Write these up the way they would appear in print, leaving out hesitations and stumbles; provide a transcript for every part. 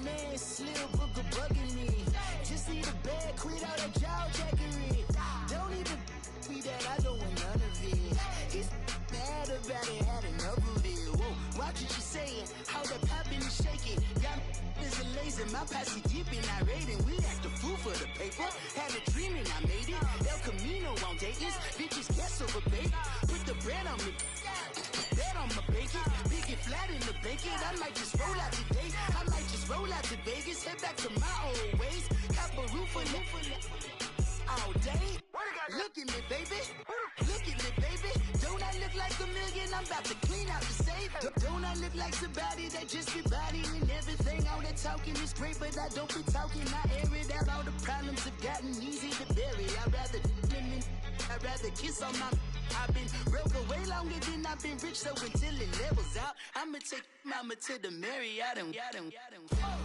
man, Slim Booker bugging me. Just need a bag, quit all that jaw jackery. Don't even be that, I don't want none of it. He's mad about it, had enough of it. Whoa, watch what you saying, how that poppin' and shaking. Y'all is a lazy, my posse deep and I raiding. We act a fool for the paper, had a dream and I made it. El Camino on Dayton's, bitches guess over bait. Put the bread on me, bet on my bacon. Big it flat in the bacon, I might just roll out today. I might just roll out to Vegas, head back to my old ways. Cop a roof for all day. Look at me, baby. Look at me, baby. Don't I look like a million? I'm about to clean out the safe. Don't I look like somebody that just be bodying everything? All that talking is great, but I don't be talking. I air it out. All the problems have gotten easy to bury. I'd rather kiss on my. I've been broke way longer than I've been rich, so until it levels out, I'ma take mama to the Marriott and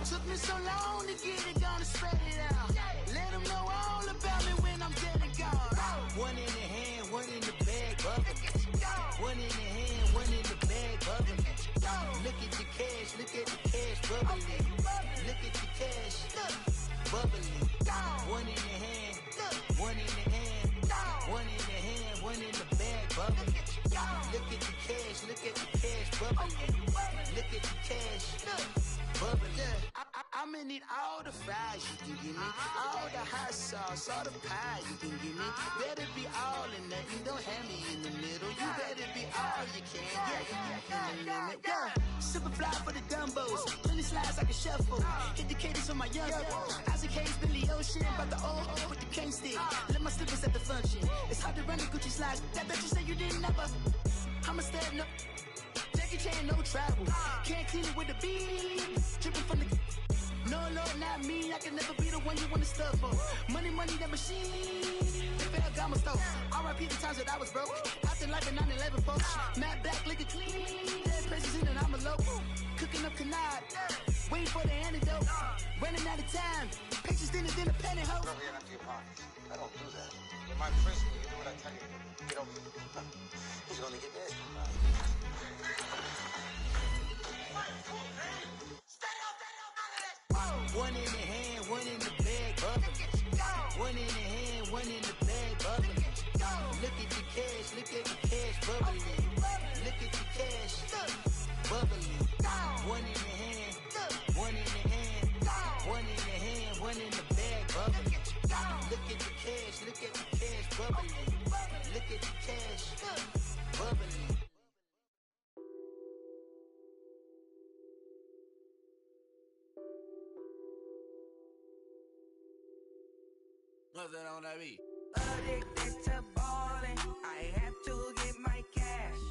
took me so long to get it, gonna spread it out. Let them know all about me when I'm dead and gone. One in the hand, one in the bag, bubbling. One in the hand, one in the bag, bubbling. Look at the cash, bubbling. Look at the cash, bubbling. One in the hand, one in the hand, one in the hand, one in the bag, bubbling. Look at the cash, bubbling. Look at the cash, bubbling. I'ma need all the fries you can give me, all the hot sauce, all the pie you can give me. Better be all or nothing, don't have me in the middle. You better be all you can, yeah. Super fly for the dumbos, plenty slides like a shuffle. Hit the cadence on my young Isaac Hayes, Billy Ocean, but the old with the cane stick. Let my slippers at the function. It's hard to run the Gucci slides. That bet you say you didn't never. I'ma stand up. Jackie Chan, no travel. Can't clean it with the beat. Dripping from the. No, not me. I can never be the one you want to stuff for. Money, that machine. Fair Gama stove. R.I.P. the times that I was broke. After life in 9/11, folks. Matte black, liquor clean. Dead places in and I'm a local. Cooking up canard. Waiting for the antidote. Running out of time. Pictures thinner than a pantyhose. Rub your hand into your pockets. I don't do that. In my prison, you do what I tell you. You don't. He's gonna get this. One in the hand, one in the bag, bubbling. One in the hand, one in the bag, bubbling. Look at the cash, bubbling. Look at the cash, bubbling. One in the hand, one in the hand, one in the hand, one in the bag, bubbling. Look at the cash, bubbling. Look at the cash, bubbling. What's that on that beat? Addicted to ballin', I have to get my cash.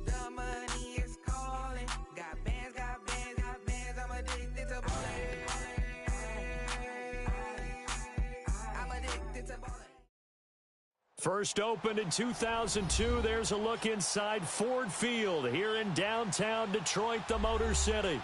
The money is calling. Got bands, I'm addicted to ballin'. I'm addicted to ballin'. First opened in 2002, there's a look inside Ford Field here in downtown Detroit, the Motor City.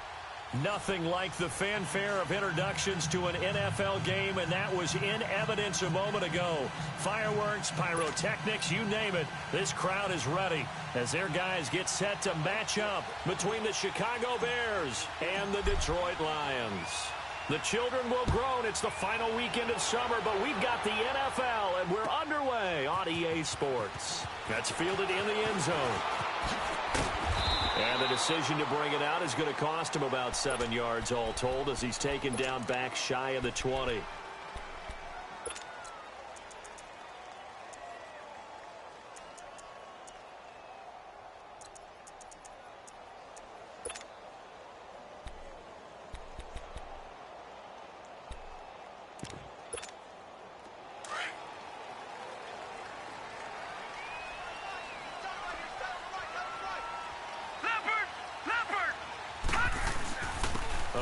Nothing like the fanfare of introductions to an NFL game, and that was in evidence a moment ago. Fireworks, pyrotechnics, you name it. This crowd is ready as their guys get set to match up between the Chicago Bears and the Detroit Lions. The children will groan. It's the final weekend of summer, but we've got the NFL, and we're underway on EA Sports. That's fielded in the end zone. And the decision to bring it out is going to cost him about 7 yards all told as he's taken down back shy of the 20.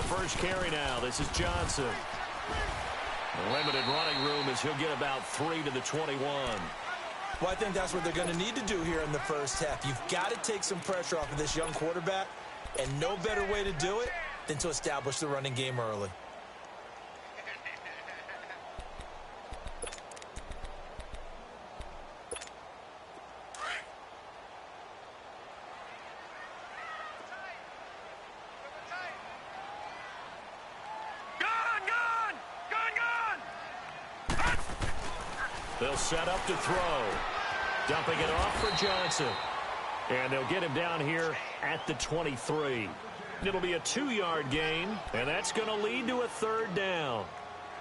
First carry now. This is Johnson. Limited running room as he'll get about 3 to the 21. Well, I think that's what they're going to need to do here in the first half. You've got to take some pressure off of this young quarterback, and no better way to do it than to establish the running game early. They'll set up to throw. Dumping it off for Johnson. And they'll get him down here at the 23. It'll be a 2-yard gain, and that's going to lead to a 3rd down.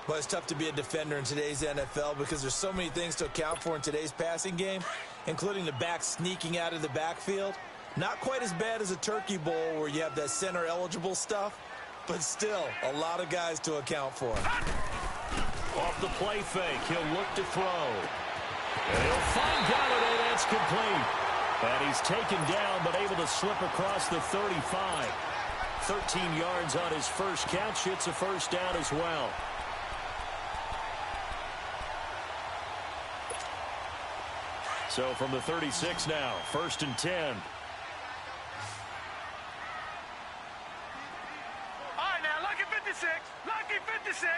Well, it's tough to be a defender in today's NFL because there's so many things to account for in today's passing game, including the back sneaking out of the backfield. Not quite as bad as a turkey bowl where you have that center-eligible stuff, but still a lot of guys to account for. Off the play fake, he'll look to throw. And he'll find Galladay. That's complete. And he's taken down but able to slip across the 35. 13 yards on his first catch. It's a 1st down as well. So from the 36 now, 1st and 10. All right, now, lucky 56. Lucky 56.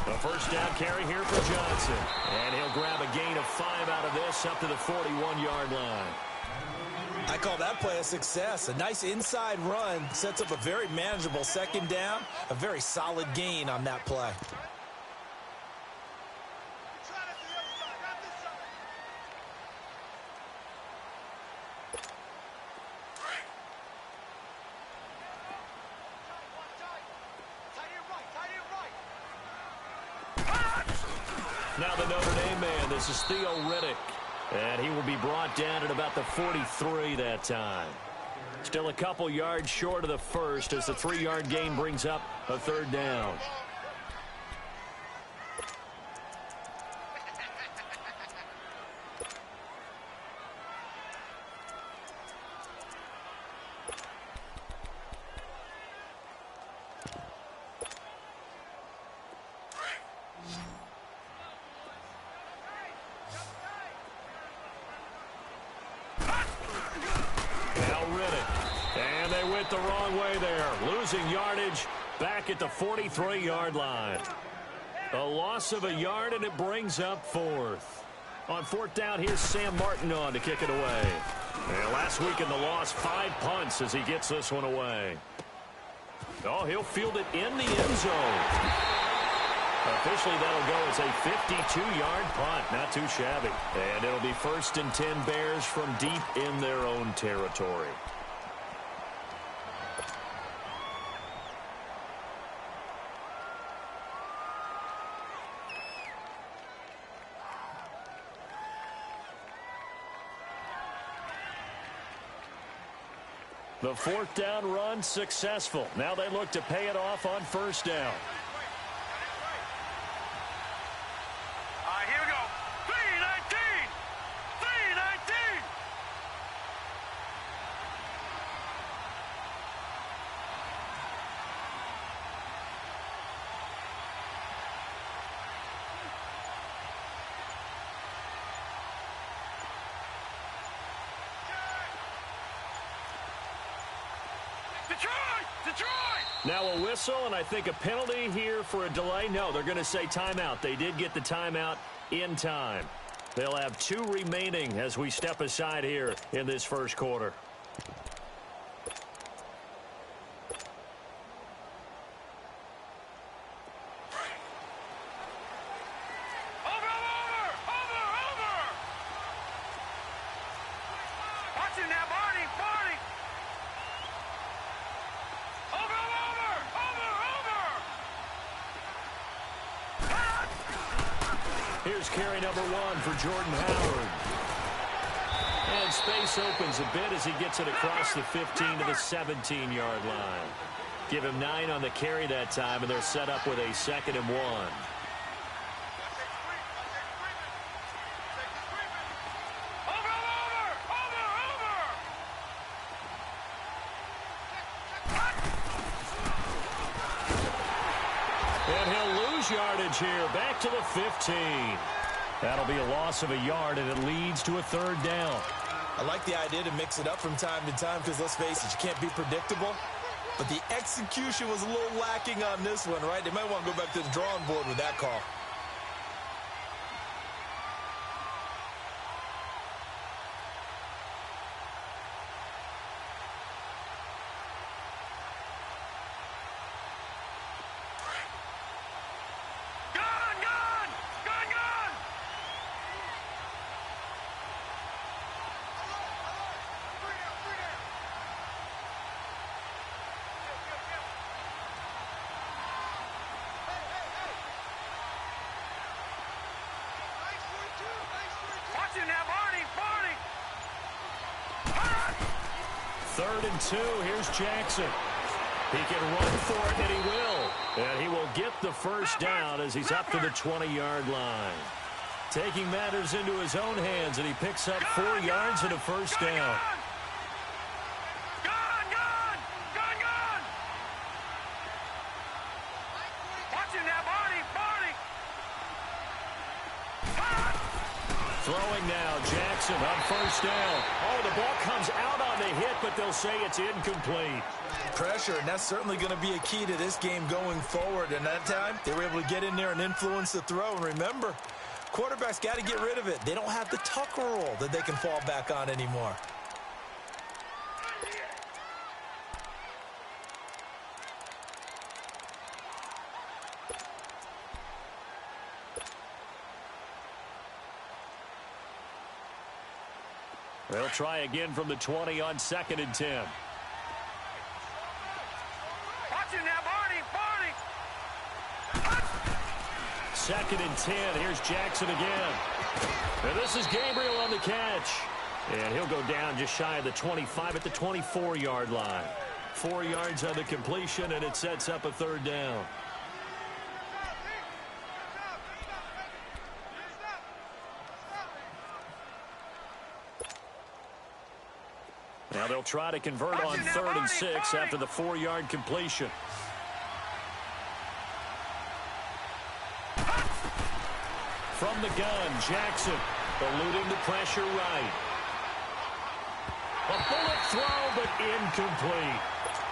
The 1st down carry here for Johnson. And he'll grab a gain of 5 out of this up to the 41-yard line. I call that play a success. A nice inside run sets up a very manageable 2nd down. A very solid gain on that play. Now the Notre Dame man, this is Theo Riddick. And he will be brought down at about the 43 that time. Still a couple yards short of the 1st as the 3-yard gain brings up a 3rd down. The wrong way there. Losing yardage back at the 43-yard line. A loss of a yard, and it brings up 4th. On 4th down, here's Sam Martin on to kick it away. And last week in the loss, 5 punts as he gets this one away. Oh, he'll field it in the end zone. Officially, that'll go as a 52-yard punt. Not too shabby. And it'll be 1st and 10 Bears from deep in their own territory. The 4th down run successful. Now they look to pay it off on 1st down. All right, here we go. 319. 319. Detroit! Now a whistle, and I think a penalty here for a delay. No, they're going to say timeout. They did get the timeout in time. They'll have 2 remaining as we step aside here in this 1st quarter. Here's carry number 1 for Jordan Howard. And space opens a bit as he gets it across the 15 to the 17-yard line. Give him 9 on the carry that time, and they're set up with a 2nd and 1. And he'll lose yardage here, back to the 15. That'll be a loss of a yard, and it leads to a 3rd down. I like the idea to mix it up from time to time because, let's face it, you can't be predictable. But the execution was a little lacking on this one, right? They might want to go back to the drawing board with that call. 3rd and 2. Here's Jackson. He can run for it, and he will. And he will get the first down as he's up to the 20-yard line. Taking matters into his own hands, and he picks up 4 yards and a first down. Throwing now, Jackson on first down. Oh, the ball comes out on the hit, but they'll say it's incomplete. Pressure, and that's certainly going to be a key to this game going forward. And that time, they were able to get in there and influence the throw. And remember, quarterbacks got to get rid of it. They don't have the Tucker rule that they can fall back on anymore. They'll try again from the 20 on 2nd and 10. Watching now, Barney. 2nd and 10. Here's Jackson again. And this is Gabriel on the catch. And he'll go down just shy of the 25 at the 24-yard line. 4 yards on the completion, and it sets up a 3rd down. Now they'll try to convert on 3rd and 6 after the 4-yard completion. From the gun, Jackson eluding the pressure right. A bullet throw, but incomplete.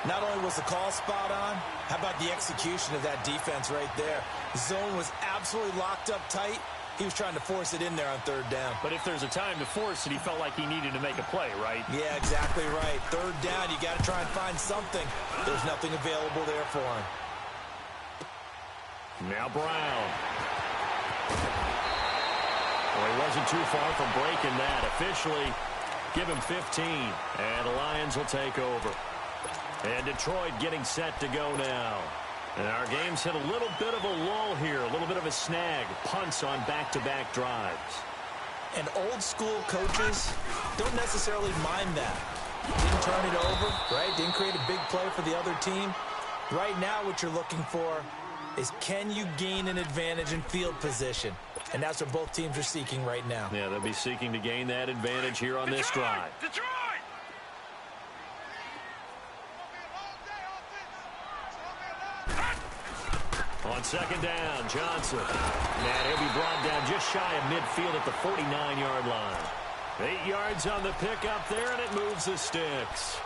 Not only was the call spot on, how about the execution of that defense right there? The zone was absolutely locked up tight. He was trying to force it in there on 3rd down. But if there's a time to force it, he felt like he needed to make a play, right? Yeah, exactly right. 3rd down, you got to try and find something. There's nothing available there for him. Now Brown. Well, he wasn't too far from breaking that. Officially, give him 15, and the Lions will take over. And Detroit getting set to go now. And our game's hit a little bit of a lull here, a little bit of a snag. Punts on back-to-back drives. And old school coaches don't necessarily mind that. Didn't turn it over, right? Didn't create a big play for the other team. Right now what you're looking for is, can you gain an advantage in field position? And that's what both teams are seeking right now. Yeah, they'll be seeking to gain that advantage here on this drive. Detroit! On 2nd down, Johnson. And he'll be brought down just shy of midfield at the 49-yard line. 8 yards on the pickup there, and it moves the sticks.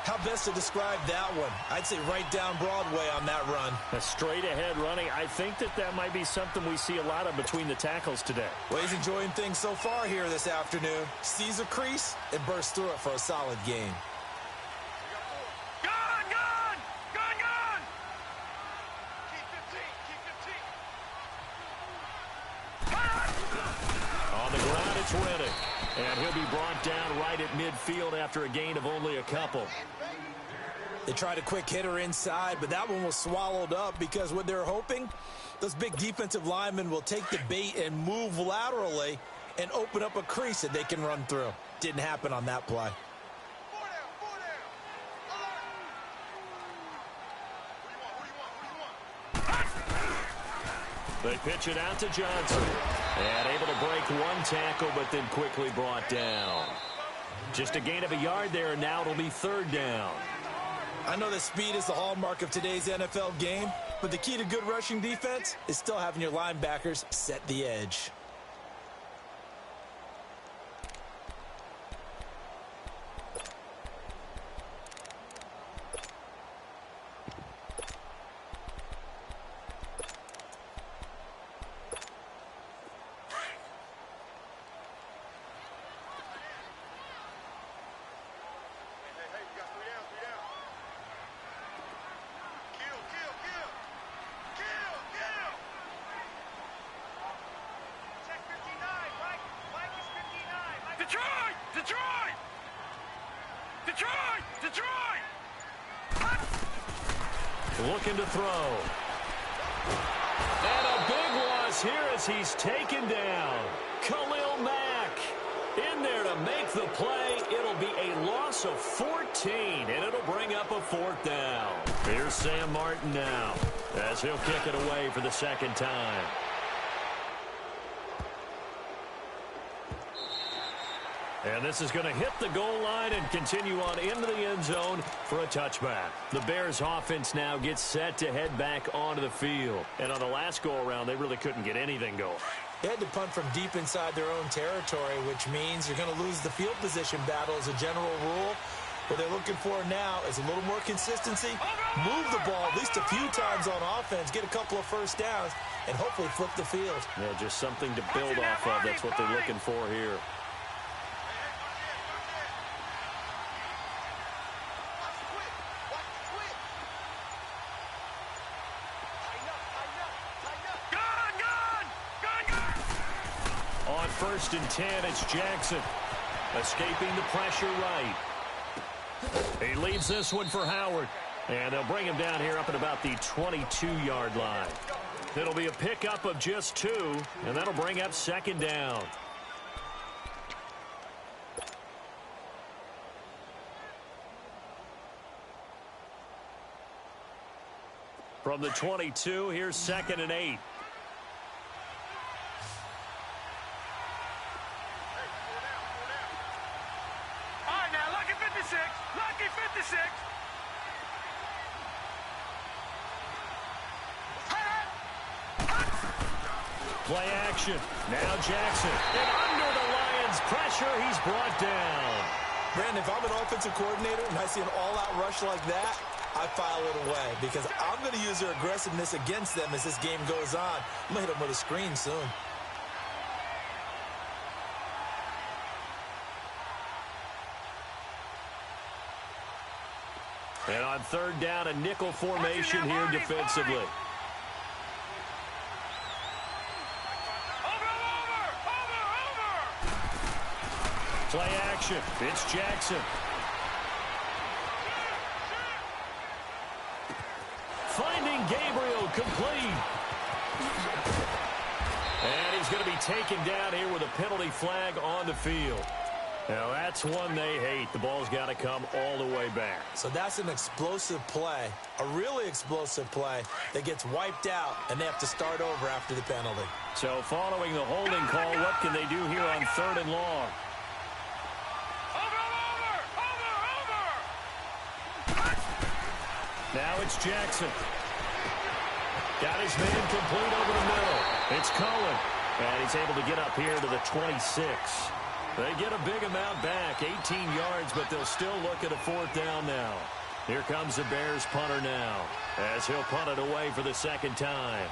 How best to describe that one? I'd say right down Broadway on that run. A straight-ahead running. I think that might be something we see a lot of between the tackles today. Well, he's enjoying things so far here this afternoon. Sees a crease and bursts through it for a solid game. Riddick, and he'll be brought down right at midfield after a gain of only a couple. They tried a quick hitter inside, but that one was swallowed up because what they're hoping, those big defensive linemen will take the bait and move laterally and open up a crease that they can run through. Didn't happen on that play. They pitch it out to Johnson. And able to break one tackle, but then quickly brought down. Just a gain of a yard there, and now it'll be 3rd down. I know that speed is the hallmark of today's NFL game, but the key to good rushing defense is still having your linebackers set the edge. Looking to throw. And a big loss here as he's taken down. Khalil Mack. In there to make the play. It'll be a loss of 14, and it'll bring up a 4th down. Here's Sam Martin now, as he'll kick it away for the 2nd time. And this is going to hit the goal line and continue on into the end zone for a touchback. The Bears offense now gets set to head back onto the field. And on the last go-around, they really couldn't get anything going. They had to punt from deep inside their own territory, which means you're going to lose the field position battle as a general rule. What they're looking for now is a little more consistency, move the ball at least a few times on offense, get a couple of first downs, and hopefully flip the field. Yeah, just something to build off of. That's what they're looking for here. On 1st and 10, it's Jackson. Escaping the pressure right. He leads this one for Howard. And they'll bring him down here up at about the 22-yard line. It'll be a pickup of just 2, and that'll bring up 2nd down. From the 22, here's 2nd and 8. Lucky 56. Play action. Now Jackson. And under the Lions' pressure, he's brought down. Brandon, if I'm an offensive coordinator and I see an all-out rush like that, I file it away because I'm going to use their aggressiveness against them as this game goes on. I'm going to hit them with a screen soon. And on 3rd down, a nickel formation here defensively. Play action. It's Jackson. Finding Gabriel complete. And he's going to be taken down here with a penalty flag on the field. Now, that's one they hate. The ball's got to come all the way back. So that's an explosive play, a really explosive play that gets wiped out, and they have to start over after the penalty. So following the holding call, what can they do here on 3rd and long? Now it's Jackson. Got his man complete over the middle. It's Cullen. And he's able to get up here to the 26. They get a big amount back, 18 yards, but they'll still look at a 4th down now. Here comes the Bears punter now, as he'll punt it away for the 2nd time.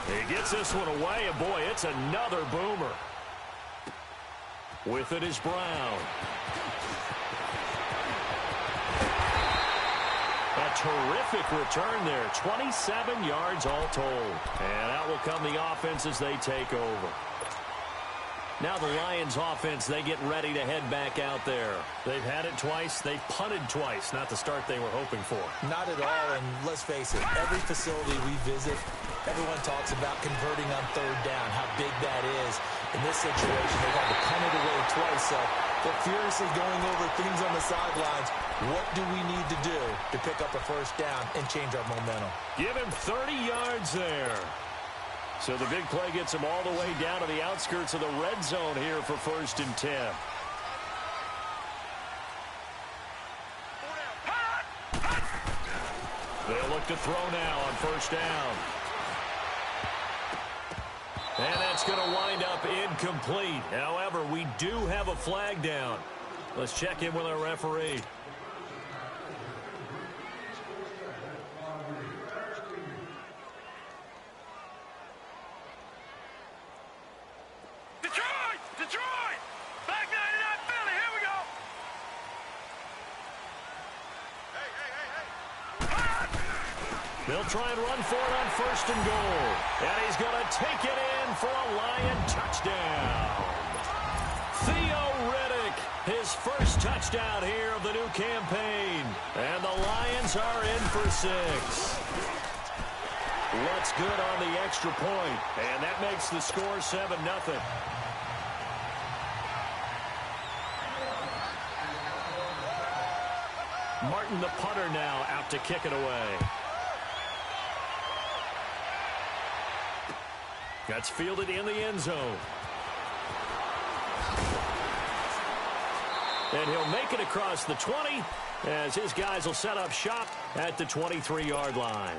He gets this one away, and boy, it's another boomer. With it is Brown. A terrific return there, 27 yards all told. And out will come the offense as they take over. Now the Lions offense, they get ready to head back out there. They've had it twice. They've punted twice. Not the start they were hoping for. Not at all, and let's face it, every facility we visit, everyone talks about converting on 3rd down, how big that is. In this situation, they've had to punt it away twice, so they're furiously going over things on the sidelines. What do we need to do to pick up a 1st down and change our momentum? Give him 30 yards there. So the big play gets him all the way down to the outskirts of the red zone here for 1st and 10. They'll look to throw now on 1st down. And that's going to wind up incomplete. However, we do have a flag down. Let's check in with our referee. Detroit! Back 99 Philly, here we go! They'll try and run for it on 1st and goal. And he's going to take it in for a Lion touchdown. Theo Riddick, his first touchdown here of the new campaign. And the Lions are in for 6. Looks good on the extra point. And that makes the score 7-0. Martin, the punter, now out to kick it away. That's fielded in the end zone. And he'll make it across the 20 as his guys will set up shop at the 23-yard line.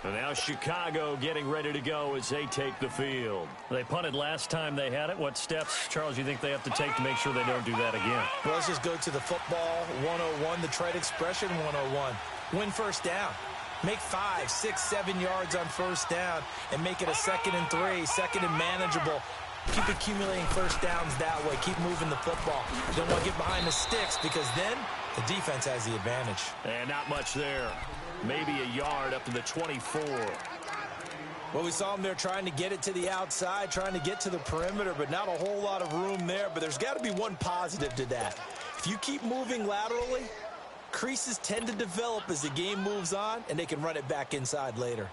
And now Chicago getting ready to go as they take the field. They punted last time they had it. What steps, Charles, you think they have to take to make sure they don't do that again? Well, let's just go to the football 101, the trade expression 101. Win first down. Make 5, 6, 7 yards on first down and make it a 2nd and 3, 2nd and manageable. Keep accumulating first downs that way. Keep moving the football. You don't want to get behind the sticks because then the defense has the advantage. And not much there. Maybe a yard up to the 24. Well, we saw him there trying to get it to the outside, trying to get to the perimeter, but not a whole lot of room there. But there's got to be one positive to that. If you keep moving laterally, creases tend to develop as the game moves on, and they can run it back inside later.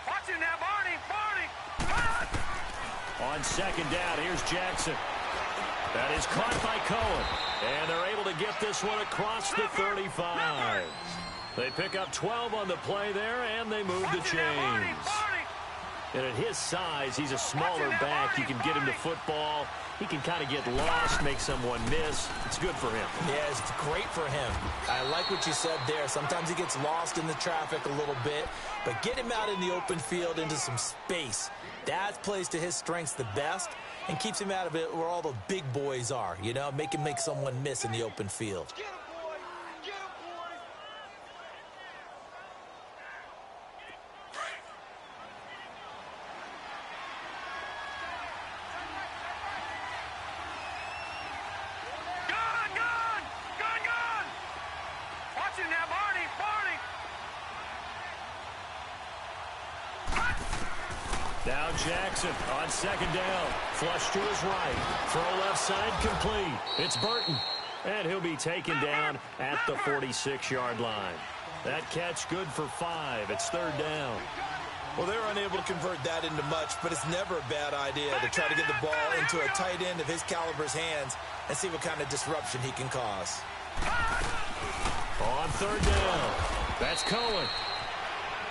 Watch it now, Barney! On 2nd down, here's Jackson. That is caught by Cohen. And they're able to get this one across the 35. They pick up 12 on the play there, and they move the chains. And at his size, he's a smaller back. You can get him to football. He can kind of get lost, make someone miss. It's good for him. Yeah, it's great for him. I like what you said there. Sometimes he gets lost in the traffic a little bit, but get him out in the open field into some space. That plays to his strengths the best and keeps him out of it where all the big boys are, you know, make him make someone miss in the open field. Now Jackson on 2nd down. Flush to his right. Throw left side complete. It's Burton. And he'll be taken down at the 46-yard line. That catch good for 5. It's 3rd down. Well, they're unable to convert that into much, but it's never a bad idea to try to get the ball into a tight end of his caliber's hands and see what kind of disruption he can cause. On 3rd down. That's Cohen.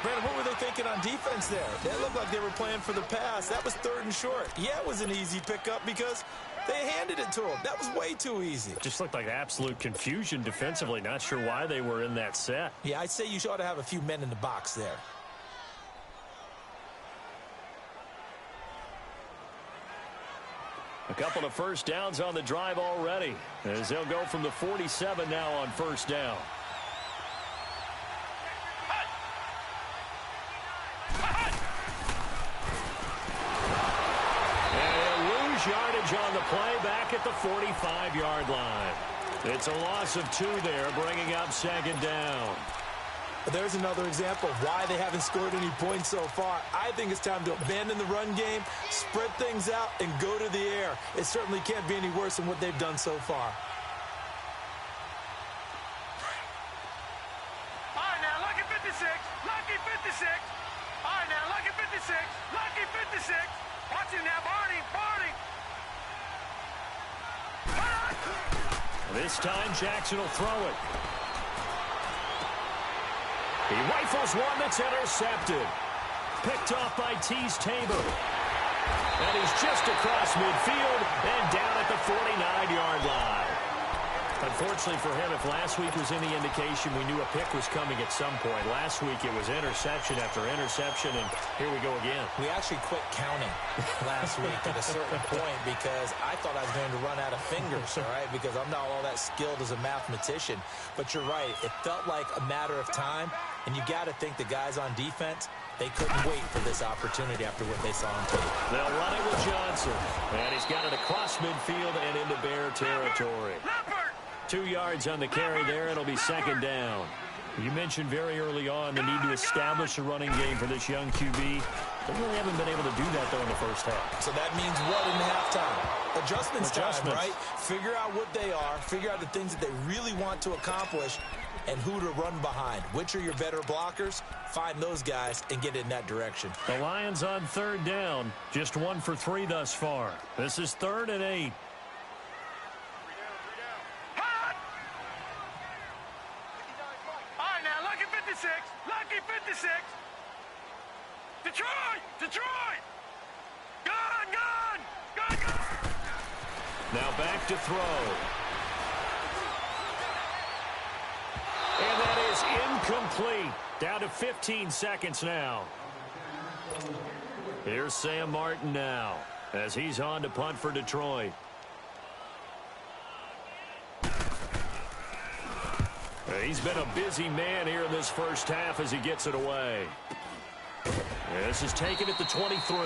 Brandon, what were they thinking on defense there? They looked like they were playing for the pass. That was 3rd and short. Yeah, it was an easy pickup because they handed it to him. That was way too easy. Just looked like absolute confusion defensively. Not sure why they were in that set. Yeah, I'd say you ought to have a few men in the box there. A couple of first downs on the drive already, as they'll go from the 47 now on 1st down. Yardage on the play back at the 45-yard line. It's a loss of 2 there, bringing up 2nd down. There's another example of why they haven't scored any points so far. I think it's time to abandon the run game, spread things out, and go to the air. It certainly can't be any worse than what they've done so far. All right, now, lucky 56, lucky 56. All right, now, lucky 56, lucky 56. Watch him now, Barney. This time, Jackson will throw it. He rifles one that's intercepted. Picked off by Tease Tabor. And he's just across midfield and down at the 49-yard line. Unfortunately for him, if last week was any indication, we knew a pick was coming at some point. Last week it was interception after interception, and here we go again. We actually quit counting last week at a certain point because I thought I was going to run out of fingers, all right, because I'm not all that skilled as a mathematician. But you're right. It felt like a matter of time, and you got to think the guys on defense They couldn't wait for this opportunity after what they saw on tape. They'll run it with Johnson. And he's got it across midfield and into Bear territory. 2 yards on the carry there. It'll be second down. You mentioned very early on the need to establish a running game for this young QB. They really haven't been able to do that, though, in the first half. So that means what in halftime? Adjustments time, right? Figure out what they are. Figure out the things that they really want to accomplish and who to run behind. Which are your better blockers? Find those guys and get in that direction. The Lions on third down. Just 1 for 3 thus far. This is 3rd and 8. Lucky 56. Detroit. Gone. Now back to throw. And that is incomplete. Down to 15 seconds now. Here's Sam Martin now as he's on to punt for Detroit. He's been a busy man here in this first half as he gets it away. This is taken at the 23.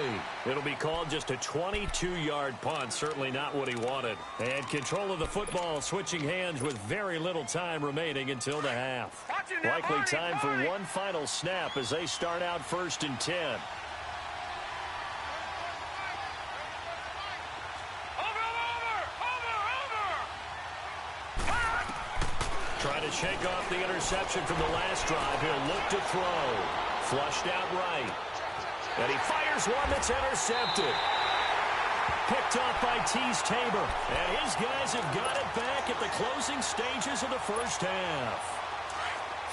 It'll be called just a 22-yard punt. Certainly not what he wanted. And control of the football switching hands with very little time remaining until the half. Likely time for one final snap as they start out 1st and 10. Trying to shake off the interception from the last drive. He'll look to throw. Flushed out right. And he fires one that's intercepted. Picked off by Tease Tabor. And his guys have got it back at the closing stages of the first half.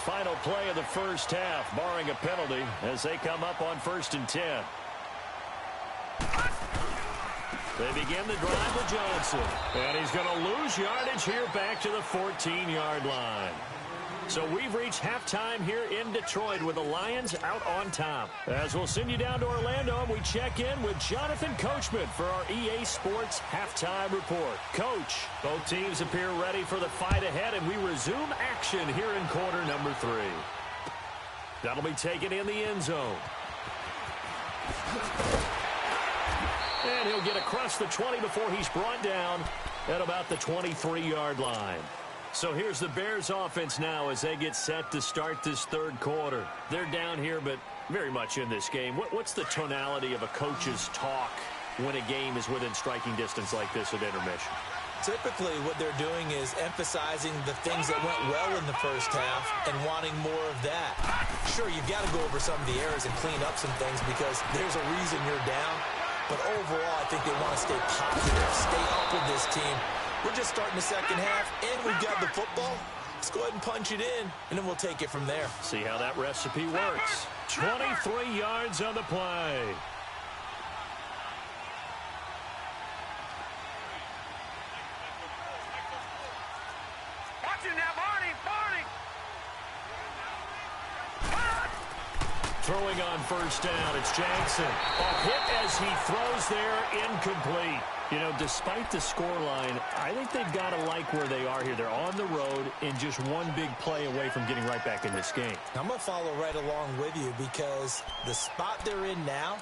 Final play of the first half, barring a penalty, as they come up on 1st and 10. They begin the drive with Johnson. And he's going to lose yardage here back to the 14-yard line. So we've reached halftime here in Detroit with the Lions out on top. As we'll send you down to Orlando, we check in with Jonathan Coachman for our EA Sports Halftime Report. Coach, both teams appear ready for the fight ahead, and we resume action here in quarter number 3. That'll be taken in the end zone. And he'll get across the 20 before he's brought down at about the 23-yard line. So here's the Bears offense now as they get set to start this third quarter. They're down here, but very much in this game. What's the tonality of a coach's talk when a game is within striking distance like this at intermission? Typically, what they're doing is emphasizing the things that went well in the first half and wanting more of that. Sure, you've got to go over some of the errors and clean up some things because there's a reason you're down. But overall, I think they want to stay positive, stay up with this team. We're just starting the second half, and we've got the football. Let's go ahead and punch it in, and then we'll take it from there. See how that recipe works. 23 yards on the play. Watch it now, Barney. Throwing on first down, it's Jackson. A hit as he throws there, incomplete. You know, despite the scoreline, I think they've got to like where they are here. They're on the road and just one big play away from getting right back in this game. I'm going to follow right along with you because the spot they're in now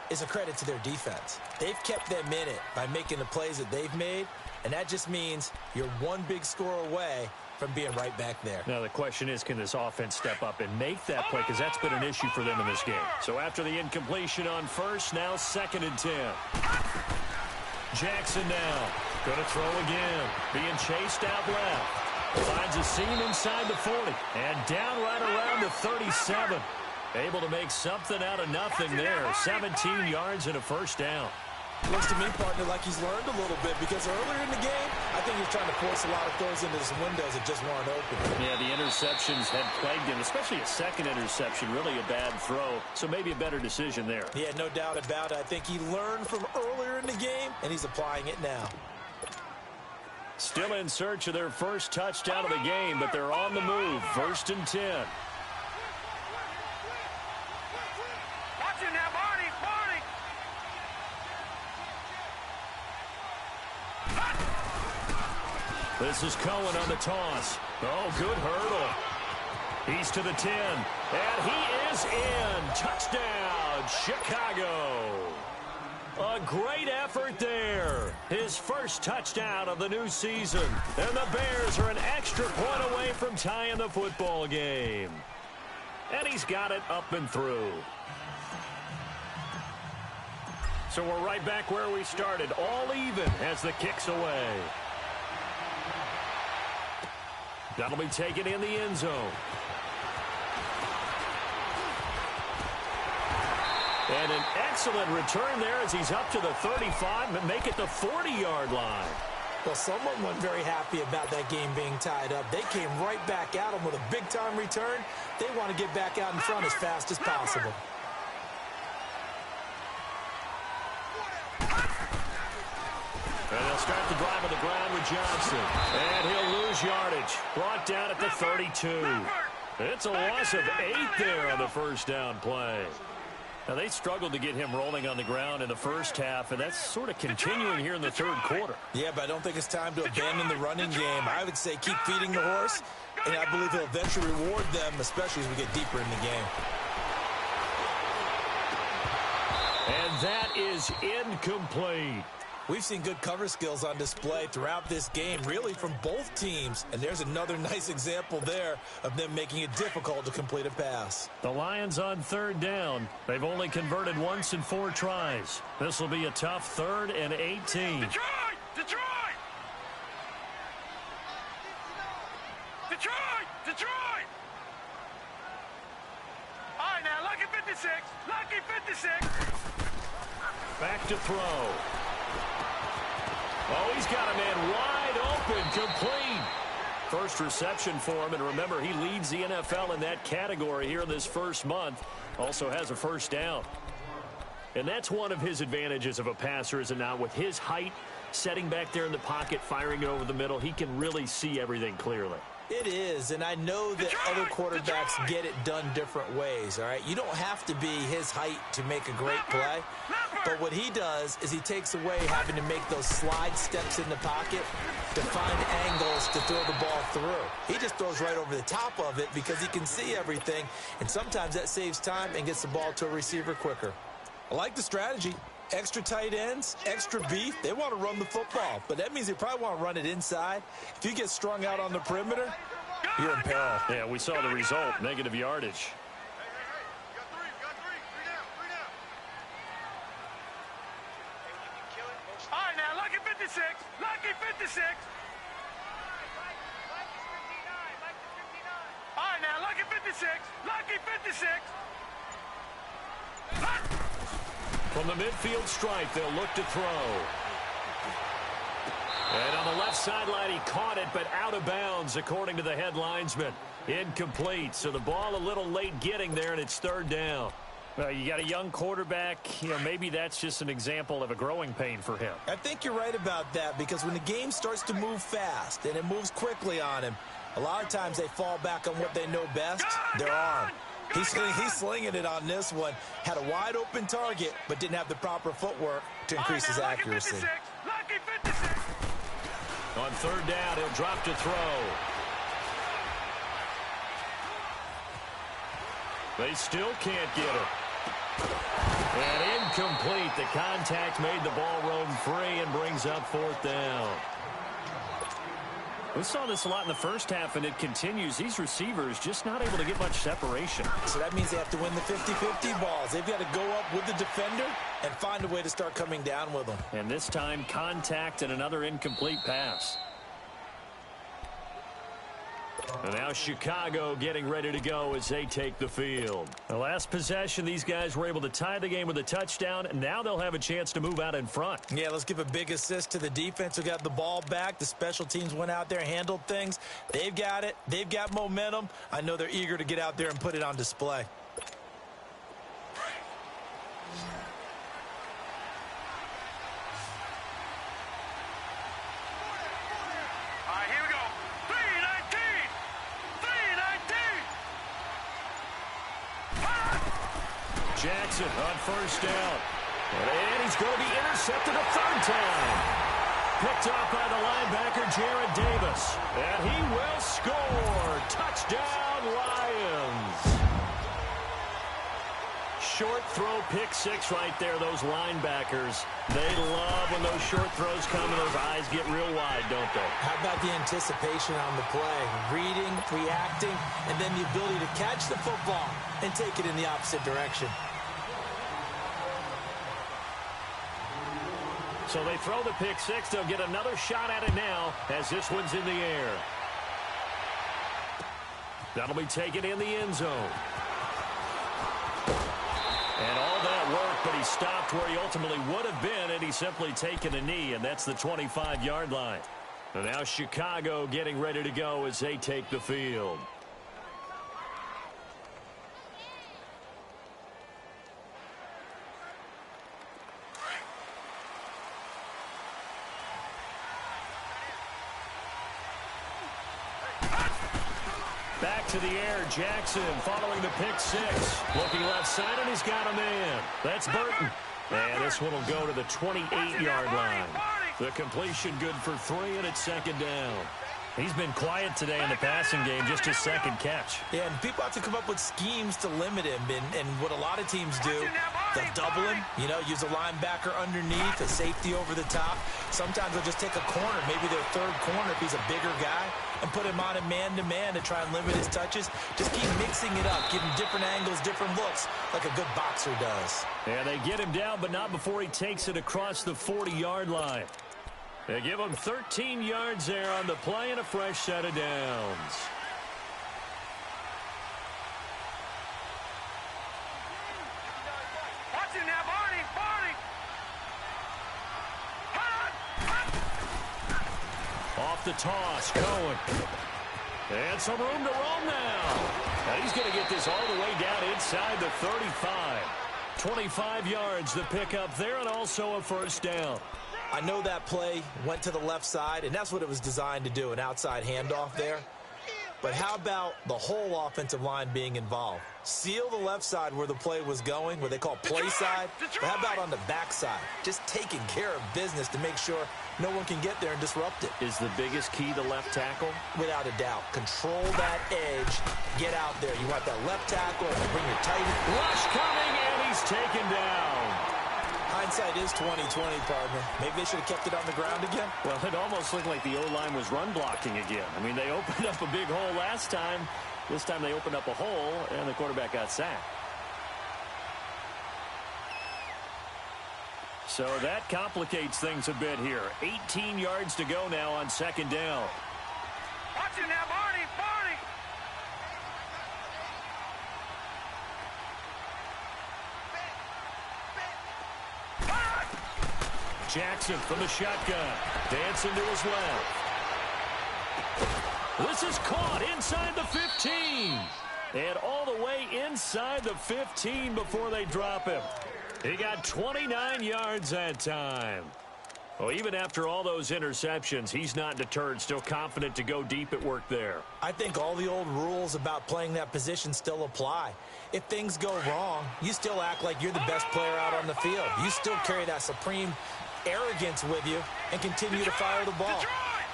is a credit to their defense. They've kept them in it by making the plays that they've made, and that just means you're one big score away from being right back there. Now the question is, can this offense step up and make that play? Because that's been an issue for them in this game. So after the incompletion on first, now 2nd and 10. Jackson now going to throw again. Being chased out left. Finds a seam inside the 40. And down right around the 37. Able to make something out of nothing there. 17 yards and a first down. Looks to me, partner, like he's learned a little bit because earlier in the game, I think he's trying to force a lot of throws into his windows that just weren't open. Yeah, the interceptions had plagued him, especially a second interception, really a bad throw. So maybe a better decision there. Yeah, no doubt about it. I think he learned from earlier in the game, and he's applying it now. Still in search of their first touchdown of the game, but they're on the move. 1st and 10. Watch it now, Barney. This is Cohen on the toss. Oh, good hurdle. He's to the 10, and he is in. Touchdown, Chicago. A great effort there. His first touchdown of the new season. And the Bears are an extra point away from tying the football game. And he's got it up and through. So we're right back where we started, all even as the kick's away. That'll be taken in the end zone. And an excellent return there as he's up to the 35 and make it the 40-yard line. Well, someone wasn't very happy about that game being tied up. They came right back at him with a big-time return. They want to get back out in front as fast as possible. And they'll start the drive on the ground with Johnson. And he'll lose yardage. Brought down at the 32. It's a loss of 8 there on the first down play. Now, they struggled to get him rolling on the ground in the first half, and that's sort of continuing here in the third quarter. Yeah, but I don't think it's time to abandon the running game. I would say keep feeding the horse, and I believe he'll eventually reward them, especially as we get deeper in the game. And that is incomplete. We've seen good cover skills on display throughout this game, really from both teams. And there's another nice example there of them making it difficult to complete a pass. The Lions on third down. They've only converted once in 4 tries. This will be a tough 3rd and 18. Detroit! Detroit! Detroit! Detroit! All right, now, lucky 56. Lucky 56. Back to throw. Oh, he's got a man wide open, complete. First reception for him, and remember, he leads the NFL in that category here in this first month. Also has a first down. And that's one of his advantages of a passer, is it not? With his height, setting back there in the pocket, firing it over the middle, he can really see everything clearly. It is, and I know that other quarterbacks get it done different ways, all right? You don't have to be his height to make a great play, but what he does is he takes away having to make those slide steps in the pocket to find angles to throw the ball through. He just throws right over the top of it because he can see everything, and sometimes that saves time and gets the ball to a receiver quicker. I like the strategy. Extra tight ends, extra beef. They want to run the football, but that means they probably want to run it inside. If you get strung out on the perimeter, you're in peril. Yeah, we saw the result, negative yardage. All right, now, lucky 56. Lucky 56. All right, now, lucky 56. Lucky 56. From the midfield stripe, they'll look to throw. And on the left sideline, he caught it, but out of bounds, according to the head linesman. Incomplete, so the ball a little late getting there, and it's 3rd down. Well, you got a young quarterback. Maybe that's just an example of a growing pain for him. I think you're right about that, because when the game starts to move fast and it moves quickly on him, a lot of times they fall back on what they know best, their arm. He's slinging it on this one. Had a wide open target, but didn't have the proper footwork to increase his accuracy. Lucky 56. On 3rd down, he'll drop to throw. They still can't get it. And incomplete. The contact made the ball roam free and brings up 4th down. We saw this a lot in the first half, and it continues. These receivers just not able to get much separation. So that means they have to win the 50-50 balls. They've got to go up with the defender and find a way to start coming down with them. And this time, contact and another incomplete pass. And now Chicago getting ready to go as they take the field. The last possession, these guys were able to tie the game with a touchdown, and now they'll have a chance to move out in front. Yeah, let's give a big assist to the defense who got the ball back. The special teams went out there, handled things. They've got it. They've got momentum. I know they're eager to get out there and put it on display. Jackson on 1st down. And he's going to be intercepted a 3rd time. Picked off by the linebacker, Jared Davis. And he will score. Touchdown, Lions. short throw pick six right there, those linebackers. They love when those short throws come and those eyes get real wide, don't they? How about the anticipation on the play? Reading, reacting, and then the ability to catch the football and take it in the opposite direction. So they throw the pick six. They'll get another shot at it now as this one's in the air. That'll be taken in the end zone. And all that work, but he stopped where he ultimately would have been, and he's simply taken a knee, and that's the 25-yard line. And now Chicago getting ready to go as they take the field. Back to the air, Jackson following the pick six. Looking left side, and he's got a man. That's Burton. And this one will go to the 28-yard line. The completion good for 3, and it's second down. He's been quiet today in the passing game, just his second catch. Yeah, and people have to come up with schemes to limit him. And what a lot of teams do, they'll double him, use a linebacker underneath, a safety over the top. Sometimes they'll just take a corner, maybe their third corner if he's a bigger guy, and put him on a man-to-man to try and limit his touches. Just keep mixing it up, giving different angles, different looks, like a good boxer does. Yeah, they get him down, but not before he takes it across the 40-yard line. They give him 13 yards there on the play and a fresh set of downs. Watch him now, Barney! Off the toss, Cohen. And some room to roam now. And he's going to get this all the way down inside the 35. 25 yards the pickup there, and also a first down. I know that play went to the left side, and that's what it was designed to do, an outside handoff there. But how about the whole offensive line being involved? Seal the left side where the play was going, what they call play side. But how about on the back side? Just taking care of business to make sure no one can get there and disrupt it. Is the biggest key the left tackle? Without a doubt. Control that edge. Get out there. You want that left tackle. Bring your tight end. Rush coming, and he's taken down. Hindsight is 20/20, partner. Maybe they should have kept it on the ground again. Well, it almost looked like the O-line was run blocking again. I mean, they opened up a big hole last time. This time they opened up a hole, and the quarterback got sacked. So that complicates things a bit here. 18 yards to go now on second down. Watch him now, Barney! Jackson from the shotgun. Dancing to his left. This is caught inside the 15. And all the way inside the 15 before they drop him. He got 29 yards that time. Well, even after all those interceptions, he's not deterred, still confident to go deep at work there. I think all the old rules about playing that position still apply. If things go wrong, you still act like you're the best player out on the field. You still carry that supreme arrogance with you and continue to fire the ball.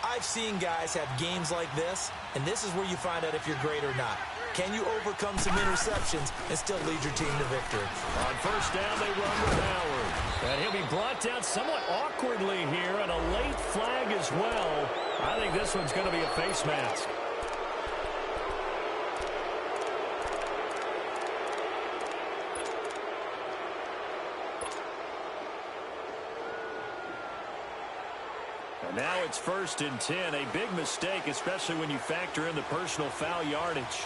I've seen guys have games like this, and this is where you find out if you're great or not. Can you overcome some interceptions and still lead your team to victory? On first down, they run with Howard. And he'll be brought down somewhat awkwardly here, and a late flag as well. I think this one's going to be a face mask. And now it's 1st and 10. A big mistake, especially when you factor in the personal foul yardage.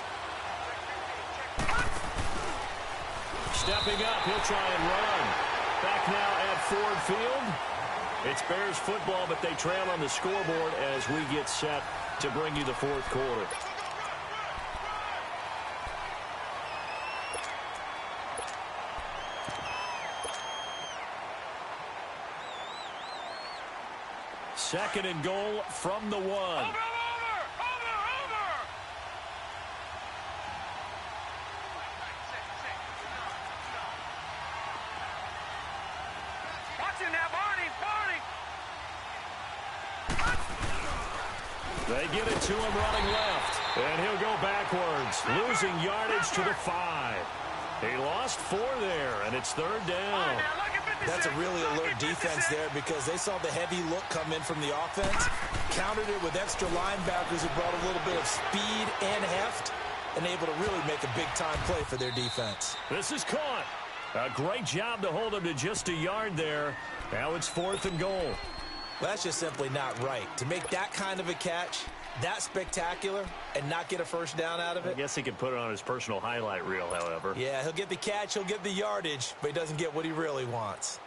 Stepping up, he'll try and run. Back now at Ford Field. It's Bears football, but they trail on the scoreboard as we get set to bring you the fourth quarter. Second and goal from the 1. Over! Watch him now, Barney! They get it to him running left, and he'll go backwards, losing yardage to the 5. He lost 4 there, and it's third down. That's a really alert defense there because they saw the heavy look come in from the offense, countered it with extra linebackers who brought a little bit of speed and heft, and able to really make a big-time play for their defense. This is caught. A great job to hold him to just a yard there. Now it's 4th and goal. Well, that's just simply not right. To make that kind of a catch, that spectacular, and not get a first down out of it. I guess he could put it on his personal highlight reel, however. Yeah, he'll get the catch, he'll get the yardage, but he doesn't get what he really wants.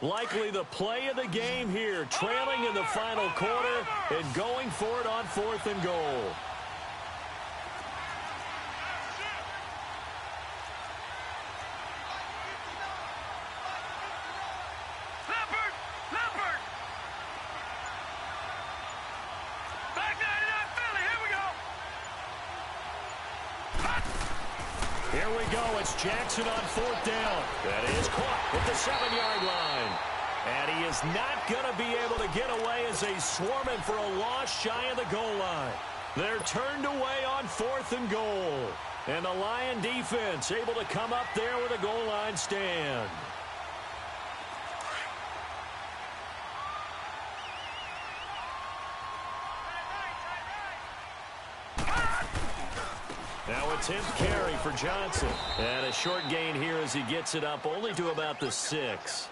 Likely the play of the game here, trailing in the final quarter and going for it on 4th and goal. Here we go. It's Jackson on 4th down. That is caught at the 7-yard line. And he is not going to be able to get away as they swarm him for a loss shy of the goal line. They're turned away on 4th and goal. And the Lion defense able to come up there with a goal line stand. Now a 10th carry for Johnson. And a short gain here as he gets it up only to about the 6.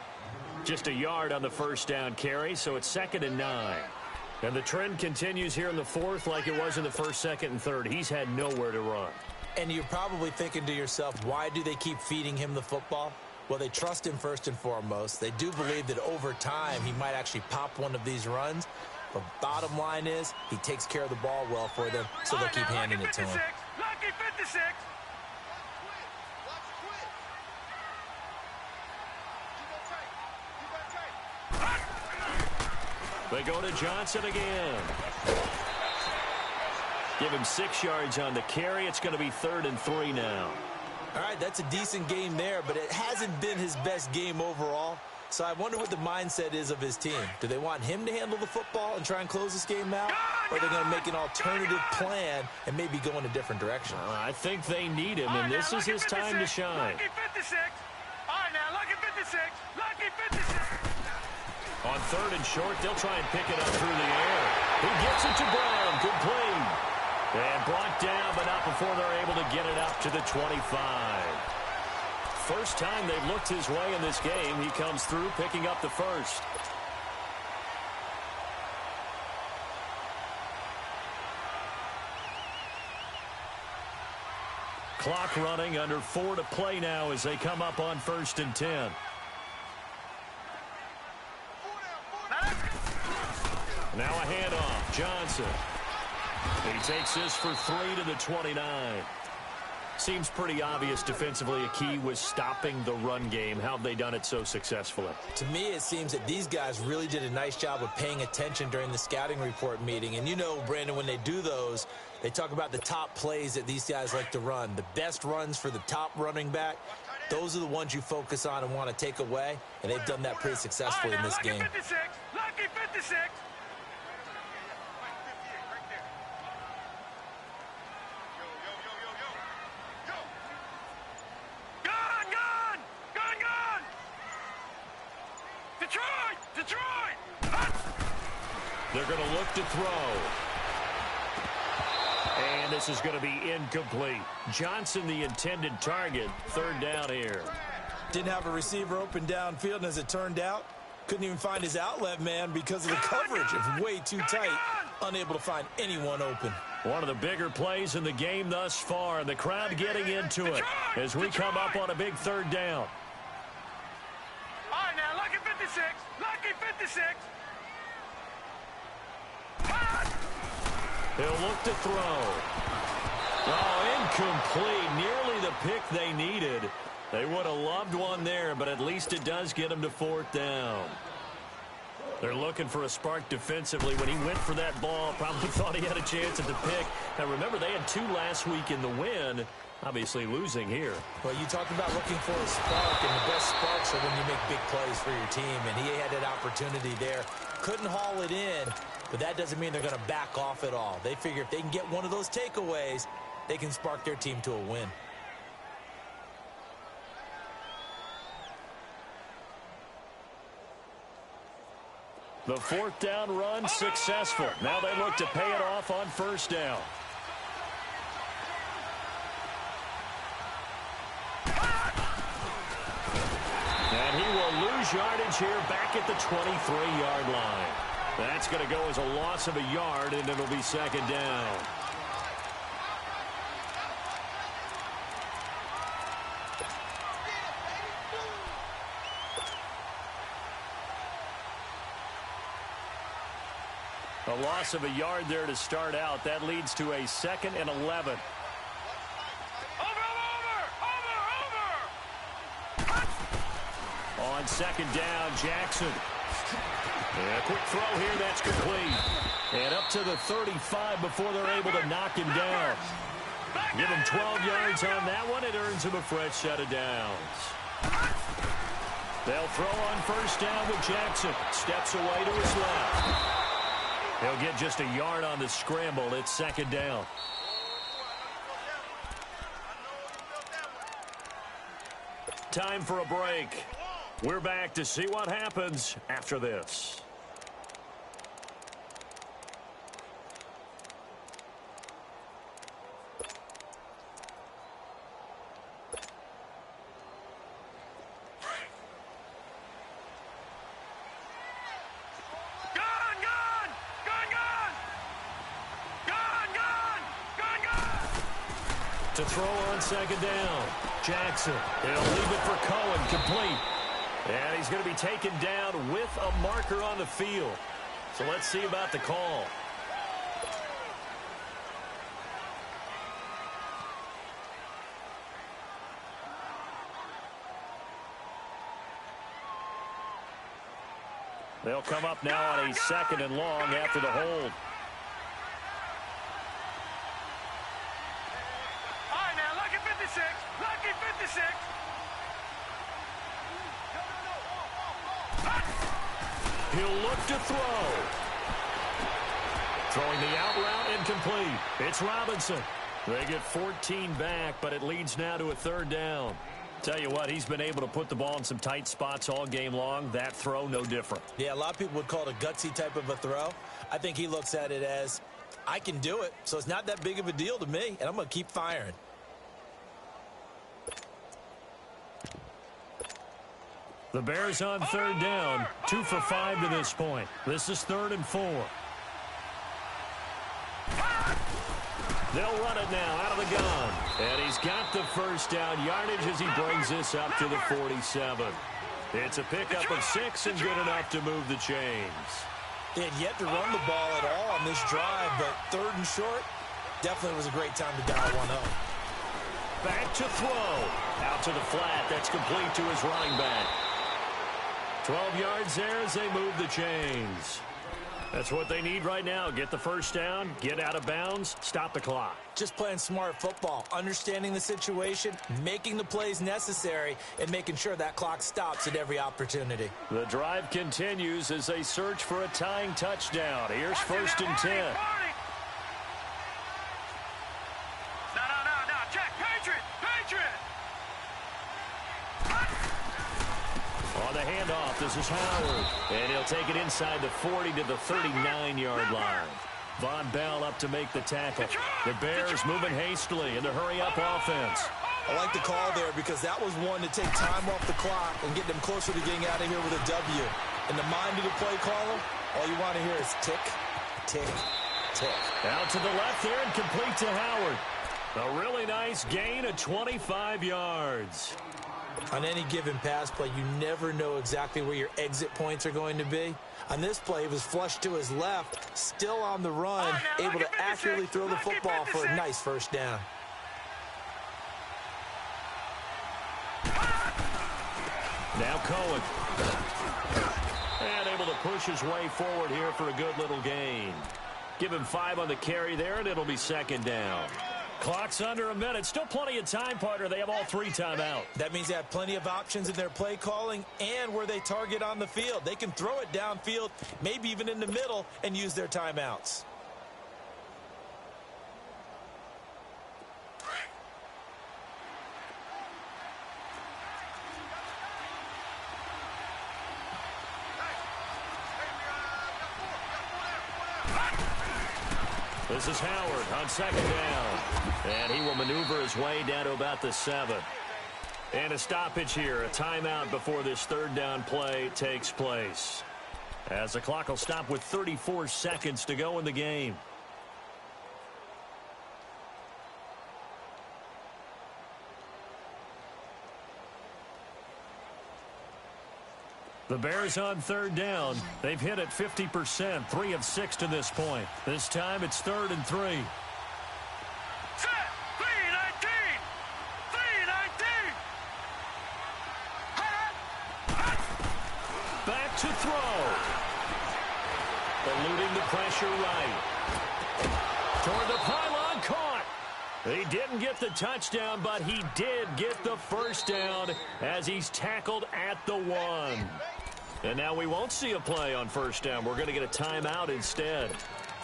Just a yard on the first down carry, so it's 2nd and 9. And the trend continues here in the 4th like it was in the 1st, 2nd, and 3rd. He's had nowhere to run. And you're probably thinking to yourself, why do they keep feeding him the football? Well, they trust him first and foremost. They do believe that over time he might actually pop one of these runs. But bottom line is he takes care of the ball well for them, so they'll keep handing it to him. Lucky 56. They go to Johnson again. Give him 6 yards on the carry. It's going to be 3rd and 3 now. All right, that's a decent game there, but it hasn't been his best game overall. So I wonder what the mindset is of his team. Do they want him to handle the football and try and close this game out? Or are they going to make an alternative plan and maybe go in a different direction? I think they need him, and this is his time to shine. Lucky 56. All right, now, lucky 56. Lucky 56. On 3rd and short, they'll try and pick it up through the air. He gets it to Brown. Good play. And blocked down, but not before they're able to get it up to the 25. First time they've looked his way in this game. He comes through, picking up the first. Clock running, under 4 to play now as they come up on 1st and 10. Now a handoff. Johnson. He takes this for 3 to the 29. Seems pretty obvious defensively a key was stopping the run game. How have they done it so successfully? To me, it seems that these guys really did a nice job of paying attention during the scouting report meeting. And you know, Brandon, when they do those, they talk about the top plays that these guys like to run. The best runs for the top running back, those are the ones you focus on and want to take away. And they've done that pretty successfully in this game. Lucky 56. Lucky 56. They're going to look to throw. And this is going to be incomplete. Johnson, the intended target. 3rd down here. Didn't have a receiver open downfield, and as it turned out, couldn't even find his outlet man because of the coverage. It was way too tight. Unable to find anyone open. One of the bigger plays in the game thus far. The crowd getting into it as we come up on a big 3rd down. All right, now, lucky 56. Lucky 56. He'll look to throw. Oh, incomplete. Nearly the pick they needed. They would have loved one there, but at least it does get them to 4th down. They're looking for a spark defensively. When he went for that ball, probably thought he had a chance at the pick. Now, remember, they had 2 last week in the win. Obviously losing here. Well, you talked about looking for a spark, and the best sparks are when you make big plays for your team, and he had that opportunity there. Couldn't haul it in, but that doesn't mean they're going to back off at all. They figure if they can get one of those takeaways, they can spark their team to a win. The fourth down run successful. Now they look to pay it off on first down. And he will lose yardage here back at the 23-yard line. That's going to go as a loss of a yard, and it'll be second down. A loss of a yard there to start out. That leads to a 2nd and 11. On second down, Jackson. And a quick throw here, that's complete. And up to the 35 before they're able to knock him down. Give him 12 yards on that one. It earns him a fresh set of downs. They'll throw on first down with Jackson. Steps away to his left. He'll get just a yard on the scramble. It's second down. Time for a break. We're back to see what happens after this. To throw on second down. Jackson. He'll leave it for Cohen. Complete. And he's going to be taken down with a marker on the field. So let's see about the call. They'll come up now on a 2nd and long after the hold. Lucky 56. He'll look to throw. Throwing the out route incomplete. It's Robinson. They get 14 back, but it leads now to a 3rd down. Tell you what, he's been able to put the ball in some tight spots all game long. That throw, no different. Yeah, a lot of people would call it a gutsy type of a throw. I think he looks at it as, I can do it, so it's not that big of a deal to me, and I'm going to keep firing. The Bears on 3rd down, 2 for 5 to this point. This is 3rd and 4. They'll run it now out of the gun. And he's got the first down yardage as he brings this up to the 47. It's a pickup of 6 and good enough to move the chains. They had yet to run the ball at all on this drive, but 3rd and short definitely was a great time to dial one up. Back to throw. Out to the flat. That's complete to his running back. 12 yards there as they move the chains. That's what they need right now. Get the first down, get out of bounds, stop the clock. Just playing smart football, understanding the situation, making the plays necessary, and making sure that clock stops at every opportunity. The drive continues as they search for a tying touchdown. Here's 1st and 10. No, Jack, Patriot! On the handoff, this is Howard. And he'll take it inside the 40 to the 39-yard line. Von Bell up to make the tackle. The Bears moving hastily in the hurry-up offense. I like the call there because that was one to take time off the clock and get them closer to getting out of here with a W. In the mind of the play caller, all you want to hear is tick, tick, tick. Out to the left there and complete to Howard. A really nice gain of 25 yards. On any given pass play, you never know exactly where your exit points are going to be. On this play, it was flushed to his left, still on the run, able to accurately throw the football for a nice first down. Now Cohen. And able to push his way forward here for a good little gain. Give him 5 on the carry there, and it'll be second down. Clock's under a minute. Still plenty of time, partner. They have all 3 timeouts. That means they have plenty of options in their play calling and where they target on the field. They can throw it downfield, maybe even in the middle, and use their timeouts. This is Howard on 2nd down. And he will maneuver his way down to about the 7. And a stoppage here, a timeout before this 3rd down play takes place. As the clock will stop with 34 seconds to go in the game. The Bears on 3rd down. They've hit it 50%, 3 of 6 to this point. This time it's 3rd and 3. Set, 319! 319! Back to throw. Eluding the pressure right. Toward the pylon, caught. He didn't get the touchdown, but he did get the first down as he's tackled at the 1. And now we won't see a play on 1st down. We're going to get a timeout instead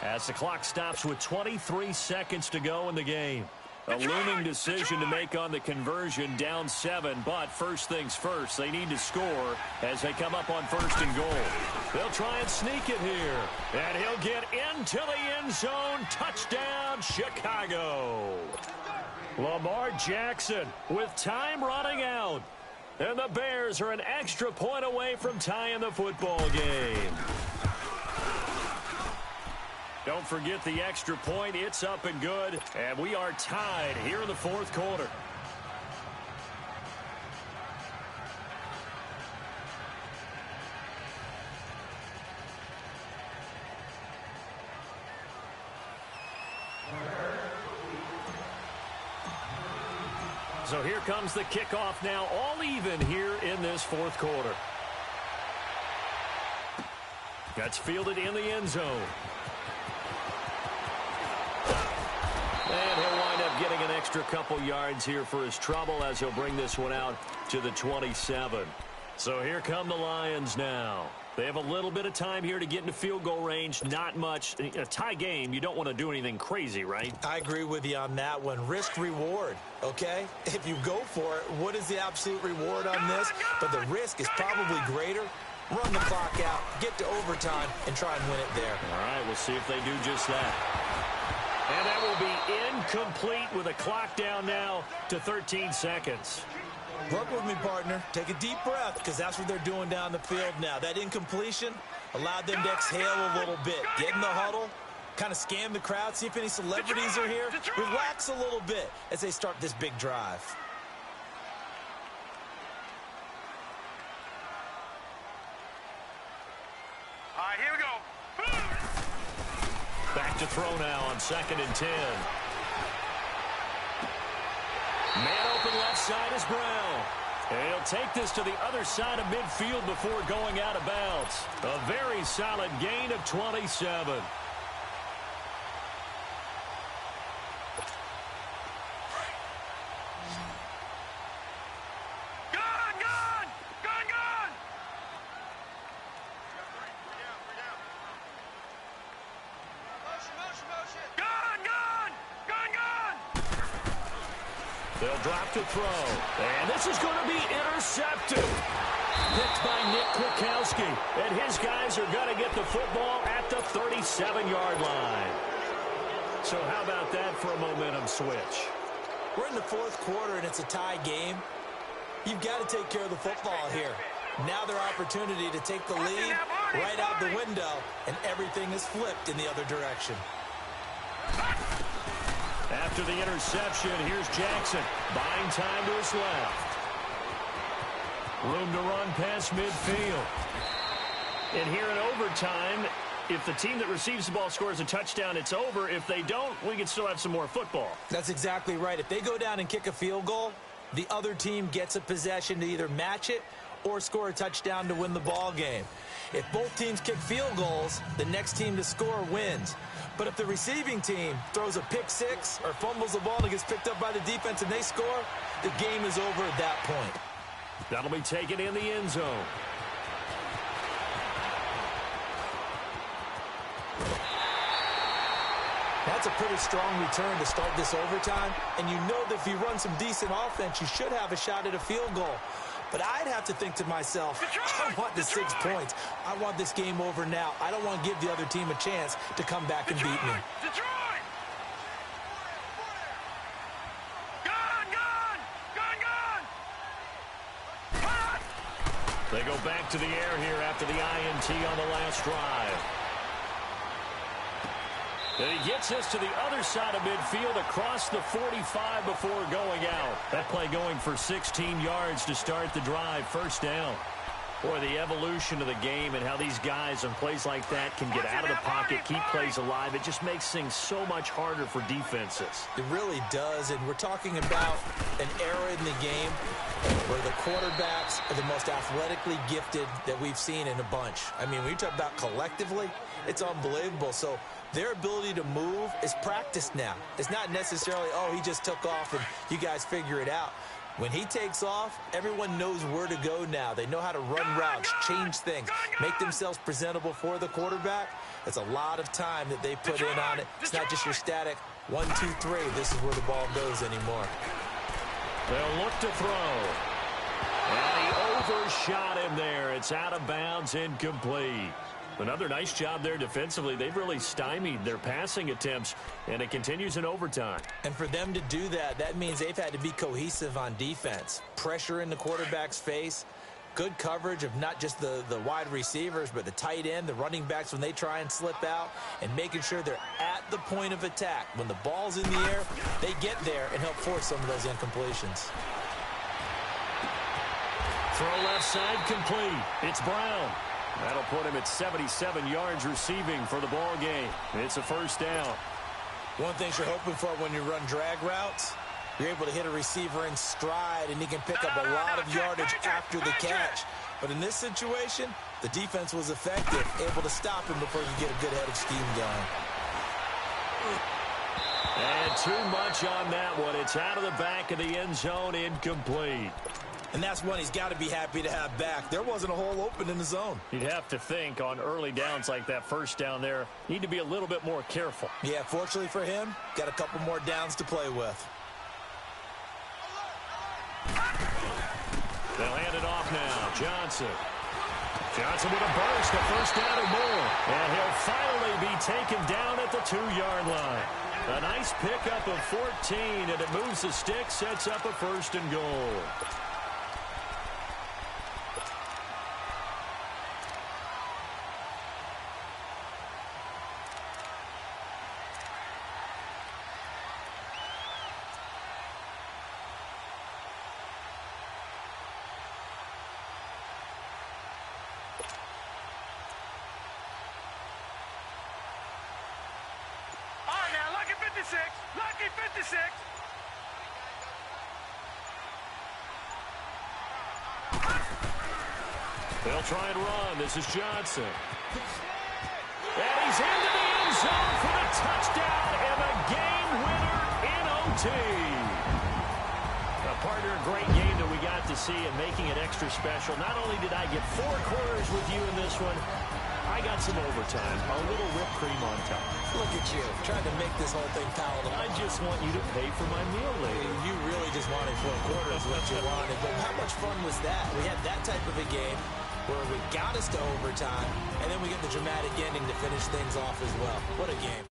as the clock stops with 23 seconds to go in the game. A looming decision to make on the conversion, down 7, but first things first, they need to score as they come up on 1st and goal. They'll try and sneak it here, and he'll get into the end zone. Touchdown, Chicago. Lamar Jackson with time running out, and the Bears are an extra point away from tying the football game. Don't forget the extra point. It's up and good. And we are tied here in the 4th quarter. So here comes the kickoff now, all even here in this 4th quarter. That's fielded in the end zone. And he'll wind up getting an extra couple yards here for his trouble as he'll bring this one out to the 27. So here come the Lions now. They have a little bit of time here to get into field goal range. Not much. In a tie game, you don't want to do anything crazy, right? I agree with you on that one. Risk-reward, okay? If you go for it, what is the absolute reward on this? But the risk is probably greater. Run the clock out, get to overtime, and try and win it there. All right, we'll see if they do just that. And that will be incomplete with a clock down now to 13 seconds. Work with me, partner. Take a deep breath, because that's what they're doing down the field now. That incompletion allowed them to exhale a little bit. Get in the huddle, kind of scan the crowd, see if any celebrities are here. Relax a little bit as they start this big drive. All right, here we go. Back to throw now on 2nd and 10. Man open left side is Brown. And he'll take this to the other side of midfield before going out of bounds. A very solid gain of 27. They'll drop to throw. And this is going to be intercepted. Picked by Nick Kwiatkowski. And his guys are going to get the football at the 37-yard line. So how about that for a momentum switch? We're in the 4th quarter, and it's a tie game. You've got to take care of the football here. Now their opportunity to take the lead right out the window, and everything is flipped in the other direction. After the interception, here's Jackson, buying time to his left. Room to run past midfield. And here in overtime, if the team that receives the ball scores a touchdown, it's over. If they don't, we can still have some more football. That's exactly right. If they go down and kick a field goal, the other team gets a possession to either match it or score a touchdown to win the ball game. If both teams kick field goals, the next team to score wins. But if the receiving team throws a pick six or fumbles the ball and it gets picked up by the defense and they score, the game is over at that point. That'll be taken in the end zone. That's a pretty strong return to start this overtime. And you know that if you run some decent offense, you should have a shot at a field goal. But I'd have to think to myself, I want the 6 points. I want this game over now. I don't want to give the other team a chance to come back and beat me. They go back to the air here after the INT on the last drive. And he gets us to the other side of midfield across the 45 before going out. That play going for 16 yards to start the drive. First down. Boy, the evolution of the game and how these guys on plays like that can get out of the pocket, keep plays alive. It just makes things so much harder for defenses. It really does, and we're talking about an era in the game where the quarterbacks are the most athletically gifted that we've seen in a bunch. I mean, when you talk about collectively, it's unbelievable. So their ability to move is practiced now. It's not necessarily, oh, he just took off and you guys figure it out. When he takes off, everyone knows where to go now. They know how to run routes, change things, make themselves presentable for the quarterback. It's a lot of time that they put in on it. It's not just your static 1, 2, 3. This is where the ball goes anymore. They'll look to throw. And he overshot him there. It's out of bounds, incomplete. Another nice job there defensively. They've really stymied their passing attempts, and it continues in overtime. And for them to do that, that means they've had to be cohesive on defense. Pressure in the quarterback's face, good coverage of not just the wide receivers, but the tight end, the running backs when they try and slip out, and making sure they're at the point of attack. When the ball's in the air, they get there and help force some of those incompletions. Throw left side complete. It's Brown. That'll put him at 77 yards receiving for the ball game. It's a first down. One thing you're hoping for when you run drag routes, you're able to hit a receiver in stride, and he can pick up a lot of yardage after the catch. But in this situation, the defense was effective, able to stop him before you get a good head of steam going. And too much on that one. It's out of the back of the end zone, incomplete. And that's one he's got to be happy to have back. There wasn't a hole open in the zone. You'd have to think on early downs like that first down there, need to be a little bit more careful. Yeah, fortunately for him, got a couple more downs to play with. They'll hand it off now. Johnson with a burst, a first down or more. And he'll finally be taken down at the 2-yard line. A nice pickup of 14, and it moves the stick, sets up a first and goal. Lucky 56. They'll try and run. This is Johnson. And he's into the end zone for the touchdown and the game winner in OT. A partner, a great game that we got to see and making it extra special. Not only did I get 4 quarters with you in this one, I got some overtime, a little whipped cream on top. Look at you, trying to make this whole thing palatable. I just want you to pay for my meal later. You really just wanted 4 quarters what you wanted, but how much fun was that? We had that type of a game where we got us to overtime, and then we get the dramatic ending to finish things off as well. What a game.